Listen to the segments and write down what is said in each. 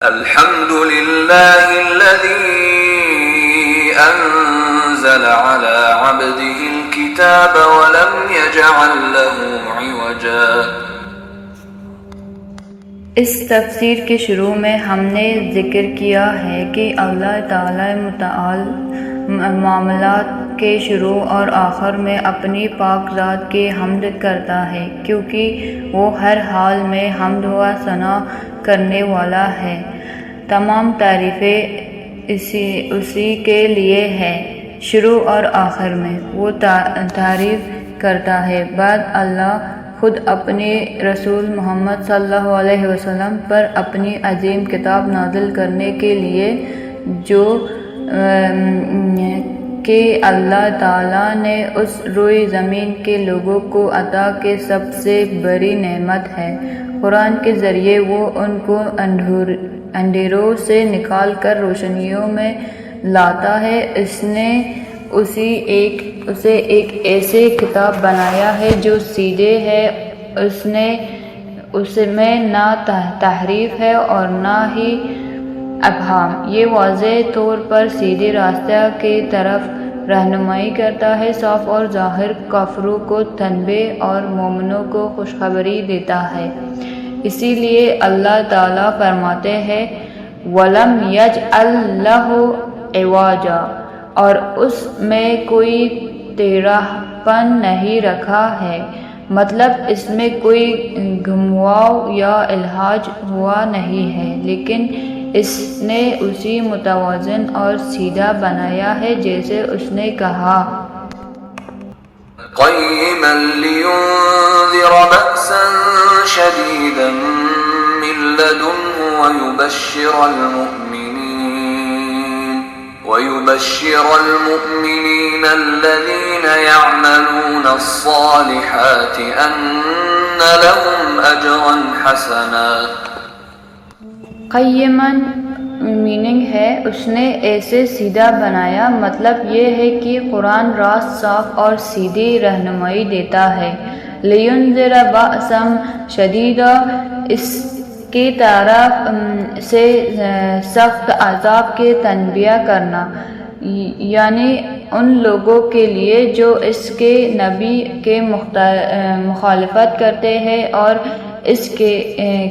الحمد لله الذي أنزل على عبده الكتاب ولم يجعل له عوجا۔ اس تفسیر کے شروع میں ہم نے ذکر کیا ہے کہ اللہ تعالی متعال معاملات کے شروع اور آخر میں اپنی پاک ذات کی حمد کرتا ہے، کیونکہ وہ ہر حال میں حمد و ثنا کرنے والا ہے۔ تمام تعریفیں اسی کے لیے ہے، شروع اور آخر میں وہ تعریف کرتا ہے۔ بعد اللہ خود اپنے رسول محمد صلی اللہ علیہ وسلم پر اپنی عظیم کتاب نازل کرنے کے لیے، جو کہ اللہ تعالیٰ نے اس روئے زمین کے لوگوں کو عطا کی سب سے بڑی نعمت ہے۔ قرآن کے ذریعے وہ ان کو اندھیروں سے نکال کر روشنیوں میں لاتا ہے۔ اس نے اسے ایک ایسی کتاب بنایا ہے جو سیدھے ہے، اس میں نہ تحریف ہے اور نہ ہی ابہام۔ یہ واضح طور پر سیدھے راستے کی طرف رہنمائی کرتا ہے، صاف اور ظاہر کافروں کو تنبیہ اور مومنوں کو خوشخبری دیتا ہے۔ اسی لیے اللہ تعالیٰ فرماتے ہیں وَلَمْ يَجْعَلْ لَهُ عِوَجًا، اور اس میں کوئی تیرھاپن نہیں رکھا ہے، مطلب اس میں کوئی گھماؤ یا الحاظ ہوا نہیں ہے، لیکن اس نے اسے متوازن اور سیدھا بنایا ہے، جیسے اس نے کہا قيما لينذر بأسا شديدا من لدنه ويبشر المؤمنين الذين يعملون الصالحات أن لهم أجرا حسنا۔ قیماً میننگ ہے اس نے ایسے سیدھا بنایا، مطلب یہ ہے کہ قرآن راست صاف اور سیدھی رہنمائی دیتا ہے۔ لینذر بأسا شدیدا، اس کی طرف سے سخت عذاب کی تنبیہ کرنا، یعنی ان لوگوں کے لیے جو اس کے نبی کے مخالفت کرتے ہیں اور اس کے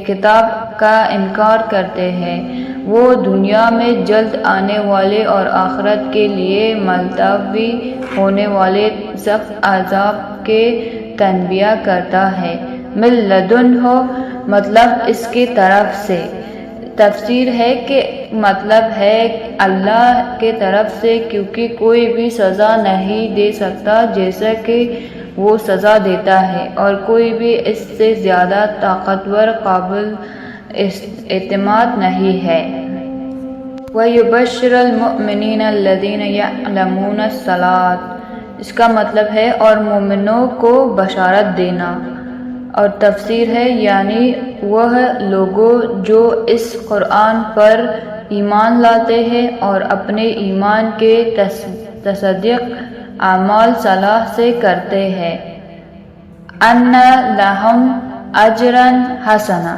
کتاب کا انکار کرتے ہیں، وہ دنیا میں جلد آنے والے اور آخرت کے لیے ملتوی ہونے والے سخت عذاب کے تنبیہ کرتا ہے۔ من لدنہ مطلب اس کی طرف سے، تفسیر ہے کہ مطلب ہے اللہ کی طرف سے، کیونکہ کوئی بھی سزا نہیں دے سکتا جیسا کہ وہ سزا دیتا ہے، اور کوئی بھی اس سے زیادہ طاقتور قابل اعتماد نہیں ہے۔ وَيُبَشِّرُ الْمُؤْمِنِينَ الَّذِينَ يَعْلَمُونَ الصَّلَاةَ، اس کا مطلب ہے اور مومنوں کو بشارت دینا، اور تفسیر ہے یعنی وہ لوگوں جو اس قرآن پر ایمان لاتے ہیں اور اپنے ایمان کے تصدیق اعمال صالح سے کرتے ہیں، ان لہم اجرا حسنا،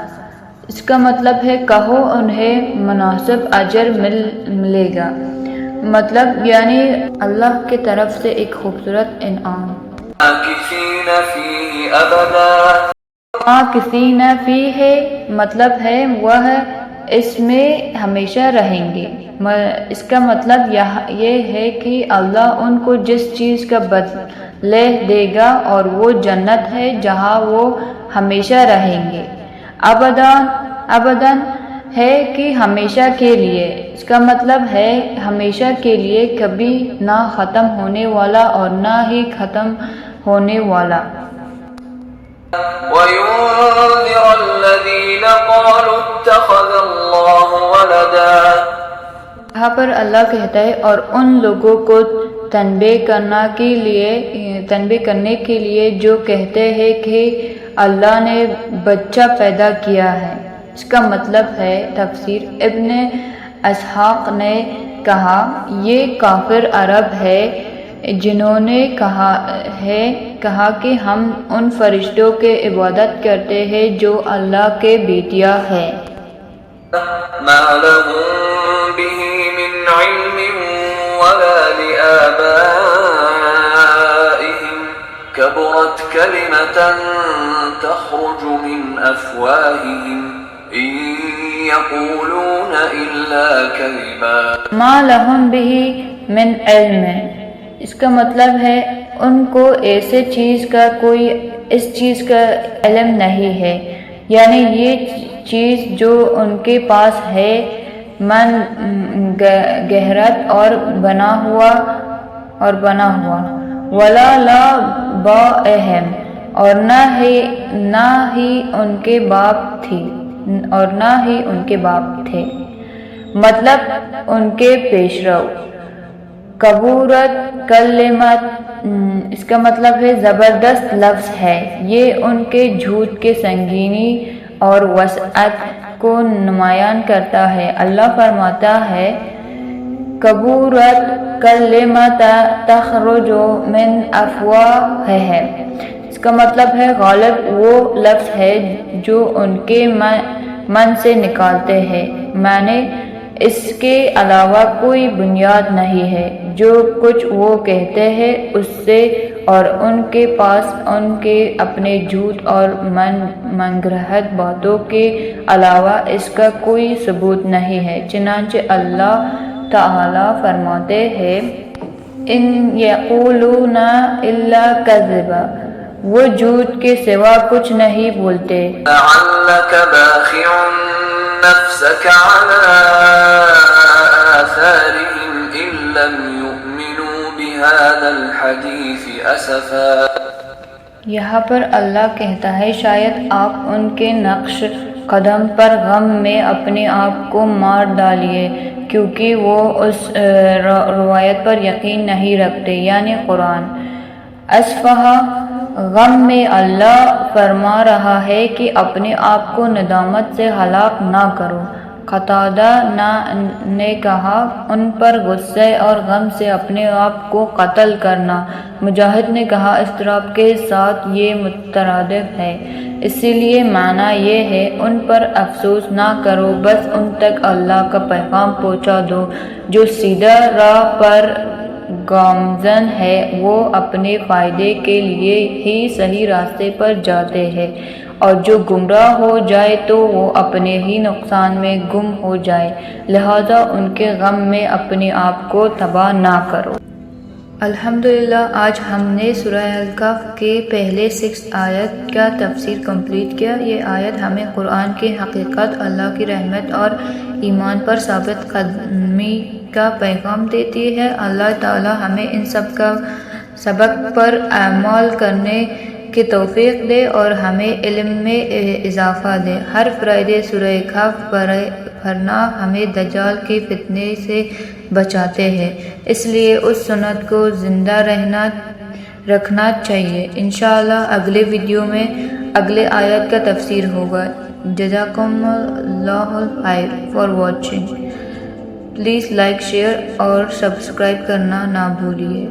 اس کا مطلب ہے کہو انہیں مناسب اجر ملے گا، مطلب یعنی اللہ کی طرف سے ایک خوبصورت انعام۔ ماکثین فیہ ابدا، ماکثین فیہ مطلب ہے وہ اس میں ہمیشہ رہیں گے۔ اس کا مطلب یہ ہے کہ اللہ ان کو جس چیز کا بدلہ دے گا، اور وہ جنت ہے جہاں وہ ہمیشہ رہیں گے۔ ابداً ہے کہ ہمیشہ کے لیے، اس کا مطلب ہے ہمیشہ کے لیے، کبھی نہ ختم ہونے والا اور نہ ہی ختم ہونے والا۔ وَيُنذِرَ الَّذِينَ قَالُوا اتَّخَذَ اللَّهُ وَلَدًا، یہاں پر اللہ کہتا ہے اور ان لوگوں کو تنبیہ کرنے کے لیے جو کہتے ہیں کہ اللہ نے بچہ پیدا کیا ہے۔ اس کا مطلب ہے، تفسیر ابن اسحاق نے کہا، یہ کافر عرب ہے جنہوں نے کہا کہ ہم ان فرشتوں کی عبادت کرتے ہیں جو اللہ کے بیٹیاں ہیں۔ ما لهم به من علم ولا لآبائهم كبرت كلمة تخرج من أفواههم إن يقولون إلا كذبا ما لهم به من علم، اس کا مطلب ہے ان کو ایسے چیز کا کوئی اس چیز کا علم نہیں ہے، یعنی یہ چیز جو ان کے پاس ہے من گہرت اور بنا ہوا ولا لا باہم، اور نہ ہی ان کے باپ تھے، مطلب ان کے پیشرو۔ کبورت کلمت، اس کا مطلب ہے زبردست لفظ ہے، یہ ان کے جھوٹ کے سنگینی اور وسعت کو نمایاں کرتا ہے۔ اللہ فرماتا ہے کبورت کلمت تخرج من افواہہم، اس کا مطلب ہے غالب وہ لفظ ہے جو ان کے من سے نکالتے ہیں، معنی اس کے علاوہ کوئی بنیاد نہیں ہے جو کچھ وہ کہتے ہیں اس سے، اور ان کے پاس ان کے اپنے جھوٹ اور منگرہت باتوں کے علاوہ اس کا کوئی ثبوت نہیں ہے۔ چنانچہ اللہ تعالیٰ فرماتے ہیں ان یقولون الا کذبا، وہ جھوٹ کے سوا کچھ نہیں بولتے۔ لعلك باخع نفسك على آثارهم إن لم يؤمنوا بهذا الحديث أسفا۔ یہاں پر اللہ کہتا ہے شاید آپ ان کے نقش قدم پر غم میں اپنے آپ کو مار ڈالیے، کیونکہ وہ اس روایت پر یقین نہیں رکھتے، یعنی قرآن۔ اسفہ غم میں اللہ فرما رہا ہے کہ اپنے آپ کو ندامت سے ہلاک نہ کرو۔ قتادہ نے کہا ان پر غصے اور غم سے اپنے آپ کو قتل کرنا۔ مجاہد نے کہا اضطراب کے ساتھ یہ مترادف ہے، اسی لیے معنی یہ ہے ان پر افسوس نہ کرو، بس ان تک اللہ کا پیغام پہنچا دو۔ جو سیدھا راہ پر گامزن ہے وہ اپنے فائدے کے لیے ہی صحیح راستے پر جاتے ہیں، اور جو گمراہ ہو جائے تو وہ اپنے ہی نقصان میں گم ہو جائے، لہذا ان کے غم میں اپنے آپ کو تباہ نہ کرو۔ الحمدللہ آج ہم نے سورہ الکہف کے پہلے 6 آیت کا تفسیر کمپلیٹ کیا۔ یہ آیت ہمیں قرآن کی حقیقت، اللہ کی رحمت اور ایمان پر ثابت قدمی کا پیغام دیتی ہے۔ اللہ تعالی ہمیں ان سب کا سبق پر عمل کرنے کی توفیق دے اور ہمیں علم میں اضافہ دے۔ ہر فرائیڈے سورہ کہف پڑھنا ہمیں دجال کے فتنے سے بچاتے ہیں، اس لیے اس سنت کو زندہ رکھنا چاہیے۔ انشاءاللہ اگلے ویڈیو میں اگلے آیت کا تفسیر ہوگا۔ جزاکم اللہ خیر for watching. Please like, share اور سبسکرائب کرنا نہ بھولیے۔